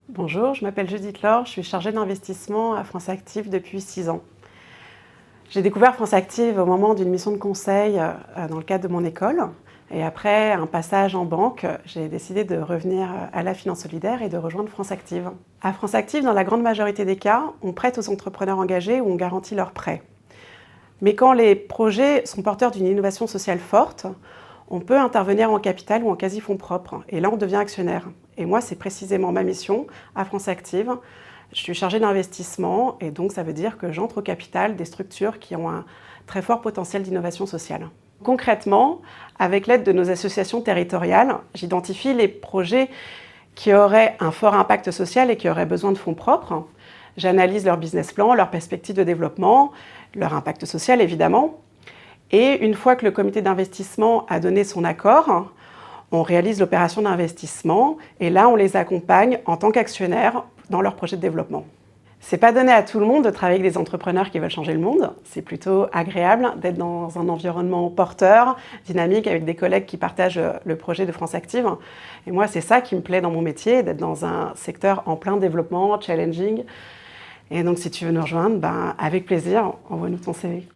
Bonjour, je m'appelle Judith Laure, je suis chargée d'investissement à France Active depuis 6 ans. J'ai découvert France Active au moment d'une mission de conseil dans le cadre de mon école. Et après un passage en banque, j'ai décidé de revenir à la finance solidaire et de rejoindre France Active. À France Active, dans la grande majorité des cas, on prête aux entrepreneurs engagés ou on garantit leurs prêts. Mais quand les projets sont porteurs d'une innovation sociale forte, on peut intervenir en capital ou en quasi-fonds propres. Et là, on devient actionnaire. Et moi, c'est précisément ma mission à France Active. Je suis chargée d'investissement et donc ça veut dire que j'entre au capital des structures qui ont un très fort potentiel d'innovation sociale. Concrètement, avec l'aide de nos associations territoriales, j'identifie les projets qui auraient un fort impact social et qui auraient besoin de fonds propres. J'analyse leur business plan, leurs perspectives de développement, leur impact social évidemment. Et une fois que le comité d'investissement a donné son accord, on réalise l'opération d'investissement et là, on les accompagne en tant qu'actionnaires dans leur projet de développement. C'est pas donné à tout le monde de travailler avec des entrepreneurs qui veulent changer le monde. C'est plutôt agréable d'être dans un environnement porteur, dynamique, avec des collègues qui partagent le projet de France Active. Et moi, c'est ça qui me plaît dans mon métier, d'être dans un secteur en plein développement, challenging. Et donc, si tu veux nous rejoindre, avec plaisir, envoie-nous ton CV.